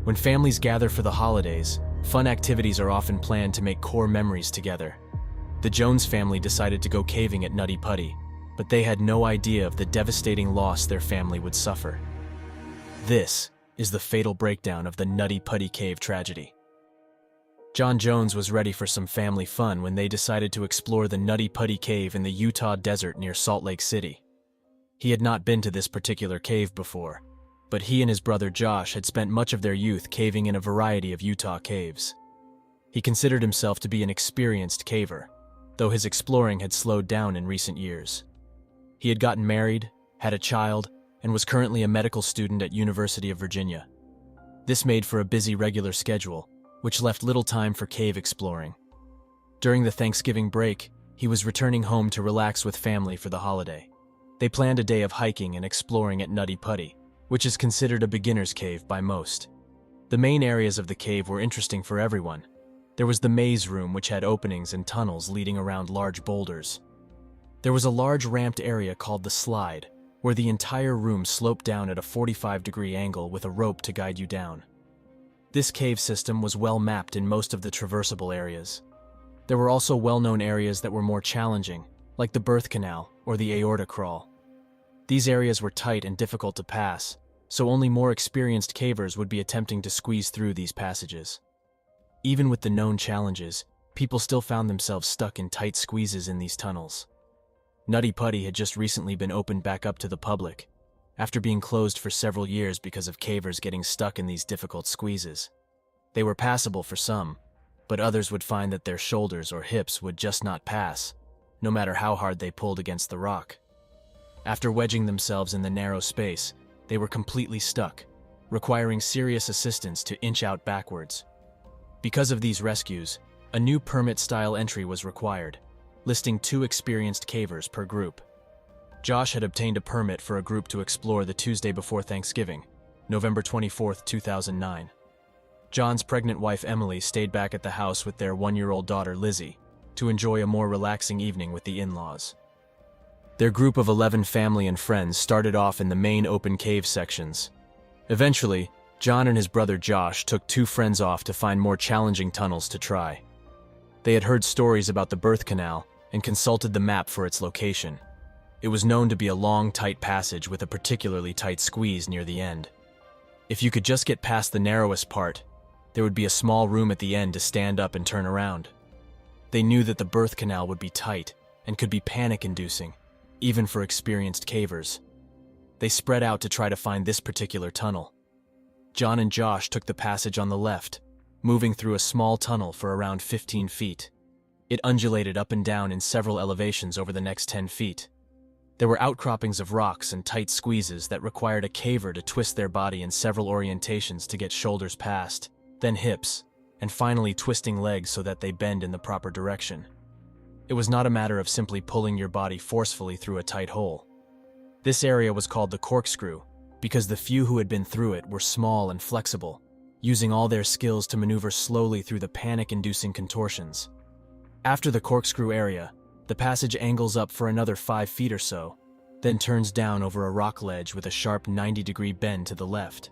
When families gather for the holidays, fun activities are often planned to make core memories together. The Jones family decided to go caving at Nutty Putty, but they had no idea of the devastating loss their family would suffer. This is the fatal breakdown of the Nutty Putty Cave tragedy. John Jones was ready for some family fun when they decided to explore the Nutty Putty Cave in the Utah desert near Salt Lake City. He had not been to this particular cave before, but he and his brother Josh had spent much of their youth caving in a variety of Utah caves. He considered himself to be an experienced caver, though his exploring had slowed down in recent years. He had gotten married, had a child, and was currently a medical student at University of Virginia. This made for a busy regular schedule, which left little time for cave exploring. During the Thanksgiving break, he was returning home to relax with family for the holiday. They planned a day of hiking and exploring at Nutty Putty, which is considered a beginner's cave by most. The main areas of the cave were interesting for everyone. There was the maze room, which had openings and tunnels leading around large boulders. There was a large ramped area called the slide, where the entire room sloped down at a 45-degree angle with a rope to guide you down. This cave system was well mapped in most of the traversable areas. There were also well-known areas that were more challenging, like the birth canal or the aorta crawl. These areas were tight and difficult to pass, so only more experienced cavers would be attempting to squeeze through these passages. Even with the known challenges, people still found themselves stuck in tight squeezes in these tunnels. Nutty Putty had just recently been opened back up to the public, after being closed for several years because of cavers getting stuck in these difficult squeezes. They were passable for some, but others would find that their shoulders or hips would just not pass, no matter how hard they pulled against the rock. After wedging themselves in the narrow space, they were completely stuck, requiring serious assistance to inch out backwards. Because of these rescues, a new permit-style entry was required, listing 2 experienced cavers per group. Josh had obtained a permit for a group to explore the Tuesday before Thanksgiving, November 24, 2009. John's pregnant wife Emily stayed back at the house with their 1-year-old daughter Lizzie to enjoy a more relaxing evening with the in-laws. Their group of 11 family and friends started off in the main open cave sections. Eventually, John and his brother Josh took 2 friends off to find more challenging tunnels to try. They had heard stories about the birth canal and consulted the map for its location. It was known to be a long, tight passage with a particularly tight squeeze near the end. If you could just get past the narrowest part, there would be a small room at the end to stand up and turn around. They knew that the birth canal would be tight and could be panic-inducing, even for experienced cavers. They spread out to try to find this particular tunnel. John and Josh took the passage on the left, moving through a small tunnel for around 15 feet. It undulated up and down in several elevations over the next 10 feet. There were outcroppings of rocks and tight squeezes that required a caver to twist their body in several orientations to get shoulders past, then hips, and finally twisting legs so that they bend in the proper direction. It was not a matter of simply pulling your body forcefully through a tight hole. This area was called the corkscrew because the few who had been through it were small and flexible, using all their skills to maneuver slowly through the panic-inducing contortions. After the corkscrew area, the passage angles up for another 5 feet or so, then turns down over a rock ledge with a sharp 90-degree bend to the left.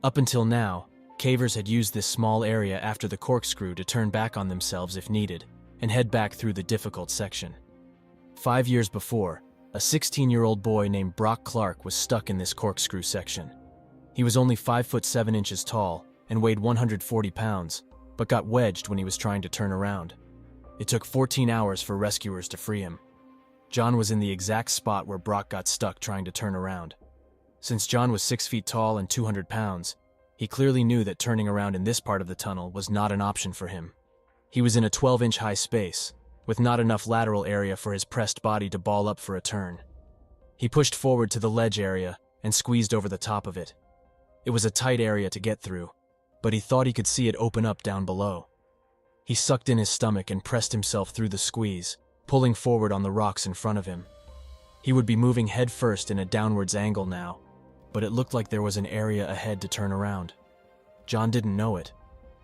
Up until now, cavers had used this small area after the corkscrew to turn back on themselves if needed, and head back through the difficult section. 5 years before, a 16-year-old boy named Brock Clark was stuck in this corkscrew section. He was only 5 foot 7 inches tall and weighed 140 pounds, but got wedged when he was trying to turn around. It took 14 hours for rescuers to free him. John was in the exact spot where Brock got stuck trying to turn around. Since John was 6 feet tall and 200 pounds, he clearly knew that turning around in this part of the tunnel was not an option for him. He was in a 12-inch high space, with not enough lateral area for his pressed body to ball up for a turn. He pushed forward to the ledge area and squeezed over the top of it. It was a tight area to get through, but he thought he could see it open up down below. He sucked in his stomach and pressed himself through the squeeze, pulling forward on the rocks in front of him. He would be moving head first in a downwards angle now, but it looked like there was an area ahead to turn around. John didn't know it,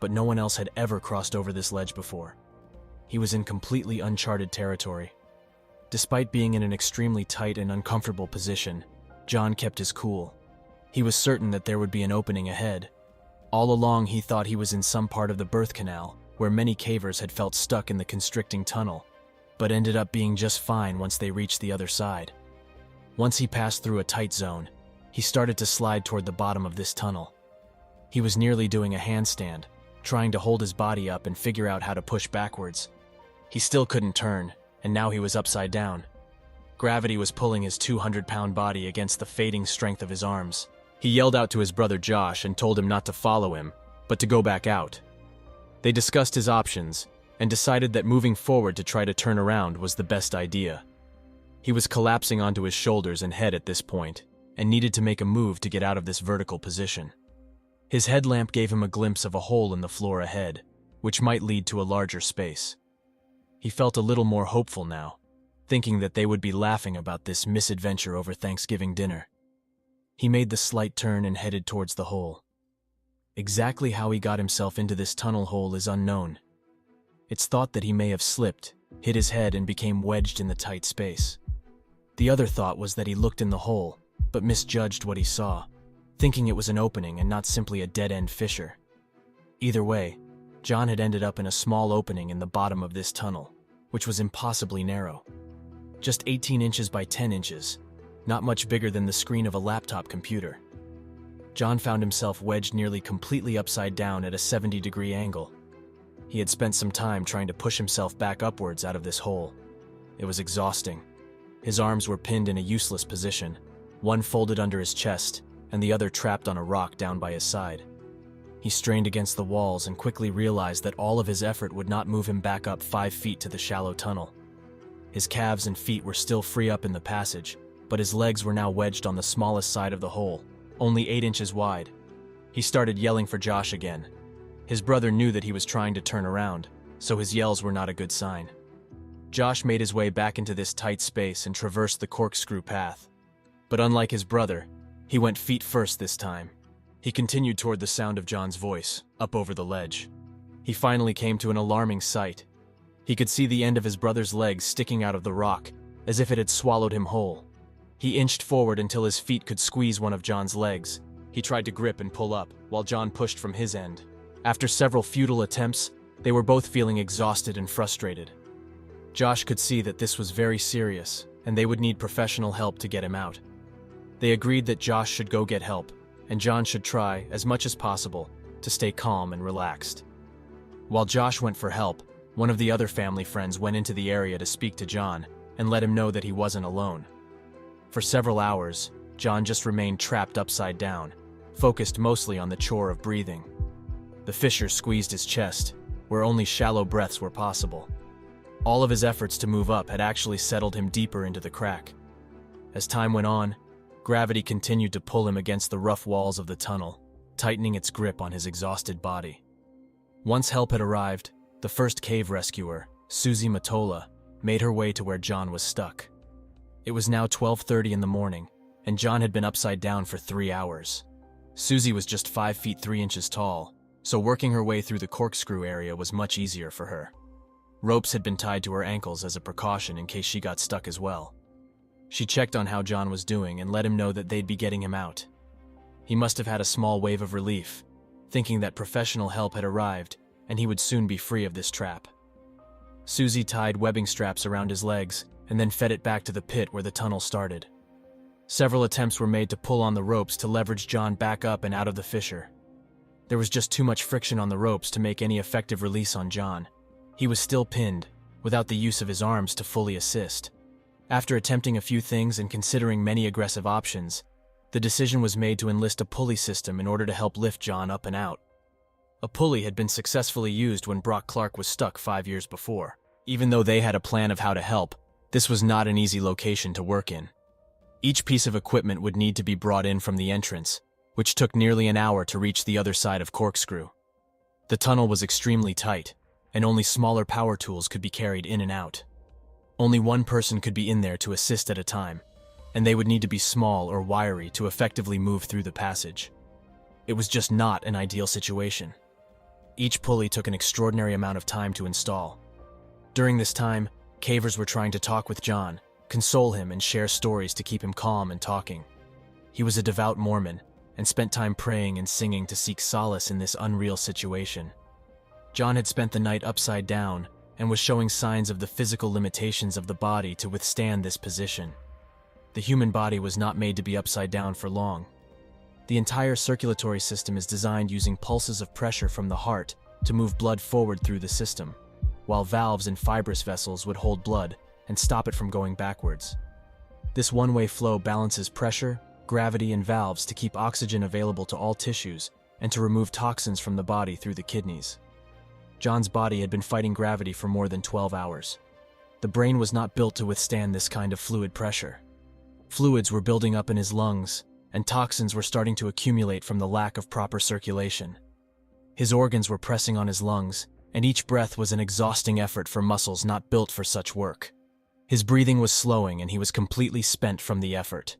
but no one else had ever crossed over this ledge before. He was in completely uncharted territory. Despite being in an extremely tight and uncomfortable position, John kept his cool. He was certain that there would be an opening ahead. All along he thought he was in some part of the birth canal, where many cavers had felt stuck in the constricting tunnel, but ended up being just fine once they reached the other side. Once he passed through a tight zone, he started to slide toward the bottom of this tunnel. He was nearly doing a handstand, trying to hold his body up and figure out how to push backwards. He still couldn't turn, and now he was upside down. Gravity was pulling his 200-pound body against the fading strength of his arms. He yelled out to his brother Josh and told him not to follow him, but to go back out. They discussed his options and decided that moving forward to try to turn around was the best idea. He was collapsing onto his shoulders and head at this point, and needed to make a move to get out of this vertical position. His headlamp gave him a glimpse of a hole in the floor ahead, which might lead to a larger space. He felt a little more hopeful now, thinking that they would be laughing about this misadventure over Thanksgiving dinner. He made the slight turn and headed towards the hole. Exactly how he got himself into this tunnel hole is unknown. It's thought that he may have slipped, hit his head, and became wedged in the tight space. The other thought was that he looked in the hole, but misjudged what he saw, thinking it was an opening and not simply a dead-end fissure. Either way, John had ended up in a small opening in the bottom of this tunnel, which was impossibly narrow. Just 18 inches by 10 inches, not much bigger than the screen of a laptop computer. John found himself wedged nearly completely upside down at a 70-degree angle. He had spent some time trying to push himself back upwards out of this hole. It was exhausting. His arms were pinned in a useless position, one folded under his chest and the other trapped on a rock down by his side. He strained against the walls and quickly realized that all of his effort would not move him back up 5 feet to the shallow tunnel. His calves and feet were still free up in the passage, but his legs were now wedged on the smallest side of the hole, only 8 inches wide. He started yelling for Josh again. His brother knew that he was trying to turn around, so his yells were not a good sign. Josh made his way back into this tight space and traversed the corkscrew path. But unlike his brother, he went feet first this time. He continued toward the sound of John's voice, up over the ledge. He finally came to an alarming sight. He could see the end of his brother's legs sticking out of the rock, as if it had swallowed him whole. He inched forward until his feet could squeeze one of John's legs. He tried to grip and pull up, while John pushed from his end. After several futile attempts, they were both feeling exhausted and frustrated. Josh could see that this was very serious, and they would need professional help to get him out. They agreed that Josh should go get help, and John should try, as much as possible, to stay calm and relaxed. While Josh went for help, one of the other family friends went into the area to speak to John and let him know that he wasn't alone. For several hours, John just remained trapped upside down, focused mostly on the chore of breathing. The fissure squeezed his chest, where only shallow breaths were possible. All of his efforts to move up had actually settled him deeper into the crack. As time went on, gravity continued to pull him against the rough walls of the tunnel, tightening its grip on his exhausted body. Once help had arrived, the first cave rescuer, Susie Matola, made her way to where John was stuck. It was now 12:30 in the morning, and John had been upside down for 3 hours. Susie was just 5 feet 3 inches tall, so working her way through the corkscrew area was much easier for her. Ropes had been tied to her ankles as a precaution in case she got stuck as well. She checked on how John was doing and let him know that they'd be getting him out. He must have had a small wave of relief, thinking that professional help had arrived and he would soon be free of this trap. Susie tied webbing straps around his legs and then fed it back to the pit where the tunnel started. Several attempts were made to pull on the ropes to leverage John back up and out of the fissure. There was just too much friction on the ropes to make any effective release on John. He was still pinned, without the use of his arms to fully assist. After attempting a few things and considering many aggressive options, the decision was made to enlist a pulley system in order to help lift John up and out. A pulley had been successfully used when Brock Clark was stuck 5 years before. Even though they had a plan of how to help, this was not an easy location to work in. Each piece of equipment would need to be brought in from the entrance, which took nearly an hour to reach the other side of Corkscrew. The tunnel was extremely tight, and only smaller power tools could be carried in and out. Only one person could be in there to assist at a time, and they would need to be small or wiry to effectively move through the passage. It was just not an ideal situation. Each pulley took an extraordinary amount of time to install. During this time, cavers were trying to talk with John, console him, and share stories to keep him calm and talking. He was a devout Mormon, and spent time praying and singing to seek solace in this unreal situation. John had spent the night upside down and was showing signs of the physical limitations of the body to withstand this position. The human body was not made to be upside down for long. The entire circulatory system is designed using pulses of pressure from the heart to move blood forward through the system, while valves and fibrous vessels would hold blood and stop it from going backwards. This one-way flow balances pressure, gravity, and valves to keep oxygen available to all tissues and to remove toxins from the body through the kidneys. John's body had been fighting gravity for more than 12 hours. The brain was not built to withstand this kind of fluid pressure. Fluids were building up in his lungs, and toxins were starting to accumulate from the lack of proper circulation. His organs were pressing on his lungs, and each breath was an exhausting effort for muscles not built for such work. His breathing was slowing, and he was completely spent from the effort.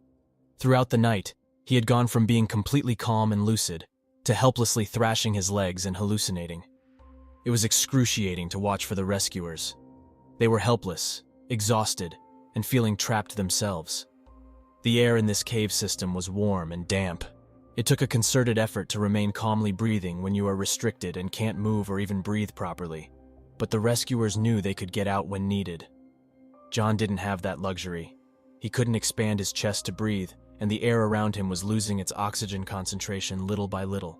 Throughout the night, he had gone from being completely calm and lucid to helplessly thrashing his legs and hallucinating. It was excruciating to watch for the rescuers. They were helpless, exhausted, and feeling trapped themselves. The air in this cave system was warm and damp. It took a concerted effort to remain calmly breathing when you are restricted and can't move or even breathe properly. But the rescuers knew they could get out when needed. John didn't have that luxury. He couldn't expand his chest to breathe, and the air around him was losing its oxygen concentration little by little.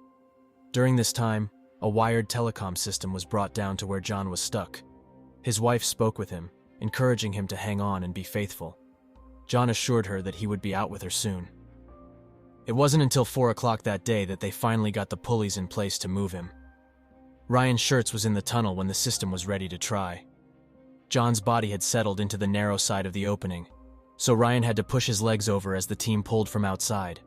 During this time, a wired telecom system was brought down to where John was stuck. His wife spoke with him, encouraging him to hang on and be faithful. John assured her that he would be out with her soon. It wasn't until 4 o'clock that day that they finally got the pulleys in place to move him. Ryan Shurtz was in the tunnel when the system was ready to try. John's body had settled into the narrow side of the opening, so Ryan had to push his legs over as the team pulled from outside.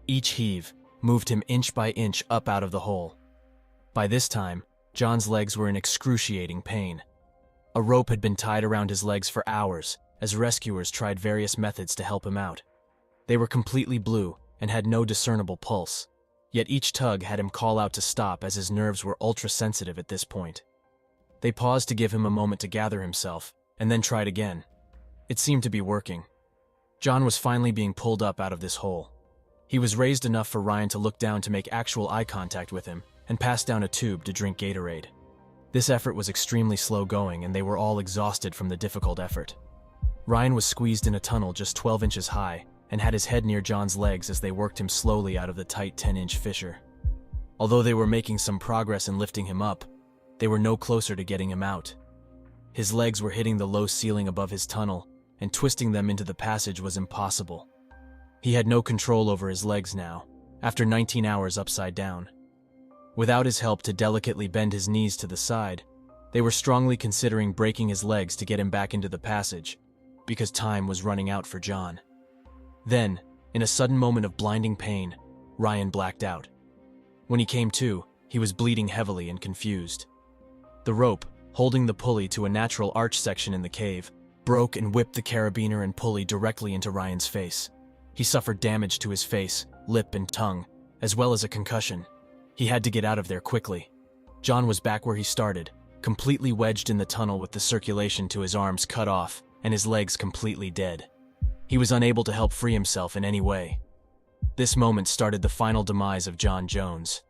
Each heave moved him inch by inch up out of the hole. By this time, John's legs were in excruciating pain. A rope had been tied around his legs for hours as rescuers tried various methods to help him out. They were completely blue and had no discernible pulse, yet each tug had him call out to stop as his nerves were ultra-sensitive at this point. They paused to give him a moment to gather himself, and then tried again. It seemed to be working. John was finally being pulled up out of this hole. He was raised enough for Ryan to look down to make actual eye contact with him and pass down a tube to drink Gatorade. This effort was extremely slow going, and they were all exhausted from the difficult effort. Ryan was squeezed in a tunnel just 12 inches high and had his head near John's legs as they worked him slowly out of the tight 10-inch fissure. Although they were making some progress in lifting him up, they were no closer to getting him out. His legs were hitting the low ceiling above his tunnel, and twisting them into the passage was impossible. He had no control over his legs now, after 19 hours upside down. Without his help to delicately bend his knees to the side, they were strongly considering breaking his legs to get him back into the passage, because time was running out for John. Then, in a sudden moment of blinding pain, Ryan blacked out. When he came to, he was bleeding heavily and confused. The rope, holding the pulley to a natural arch section in the cave, broke and whipped the carabiner and pulley directly into Ryan's face. He suffered damage to his face, lip, and tongue, as well as a concussion. He had to get out of there quickly. John was back where he started, completely wedged in the tunnel with the circulation to his arms cut off and his legs completely dead. He was unable to help free himself in any way. This moment started the final demise of John Jones.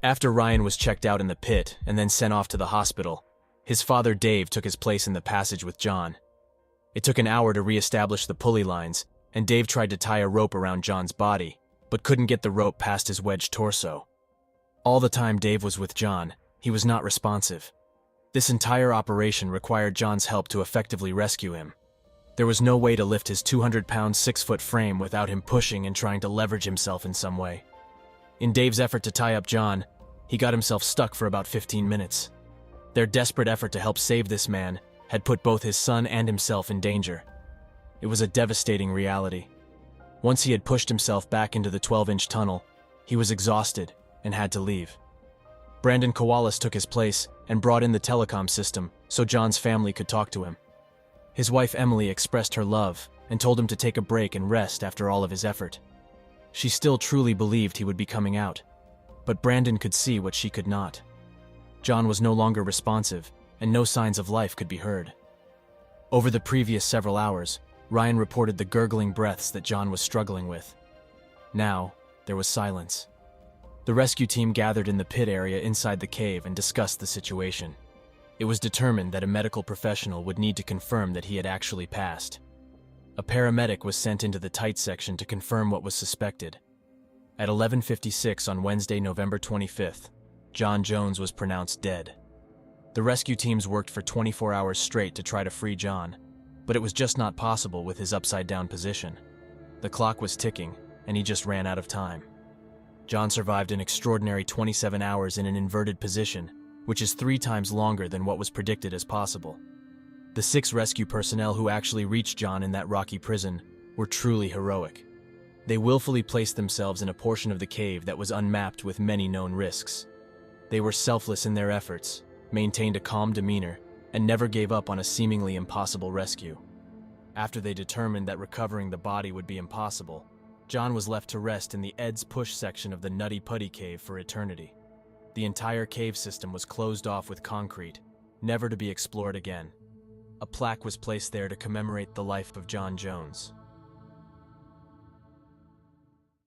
After Ryan was checked out in the pit and then sent off to the hospital, his father Dave took his place in the passage with John. It took an hour to re-establish the pulley lines, and Dave tried to tie a rope around John's body, but couldn't get the rope past his wedged torso. All the time Dave was with John, he was not responsive. This entire operation required John's help to effectively rescue him. There was no way to lift his 200-pound, 6-foot frame without him pushing and trying to leverage himself in some way. In Dave's effort to tie up John, he got himself stuck for about 15 minutes. Their desperate effort to help save this man had put both his son and himself in danger. It was a devastating reality. Once he had pushed himself back into the 12-inch tunnel, he was exhausted and had to leave. Brandon Kowalis took his place and brought in the telecom system so John's family could talk to him. His wife Emily expressed her love and told him to take a break and rest after all of his effort. She still truly believed he would be coming out, but Brandon could see what she could not. John was no longer responsive, and no signs of life could be heard. Over the previous several hours, Ryan reported the gurgling breaths that John was struggling with. Now, There was silence. The rescue team gathered in the pit area inside the cave and discussed the situation. It was determined that a medical professional would need to confirm that he had actually passed. A paramedic was sent into the tight section to confirm what was suspected. At 11:56 on Wednesday, November 25th, John Jones was pronounced dead. The rescue teams worked for 24 hours straight to try to free John, but it was just not possible with his upside-down position. The clock was ticking, and he just ran out of time. John survived an extraordinary 27 hours in an inverted position, which is 3 times longer than what was predicted as possible. The 6 rescue personnel who actually reached John in that rocky prison were truly heroic. They willfully placed themselves in a portion of the cave that was unmapped with many known risks. They were selfless in their efforts, maintained a calm demeanor, and never gave up on a seemingly impossible rescue. After they determined that recovering the body would be impossible, John was left to rest in the Ed's Push section of the Nutty Putty Cave for eternity. The entire cave system was closed off with concrete, never to be explored again. A plaque was placed there to commemorate the life of John Jones.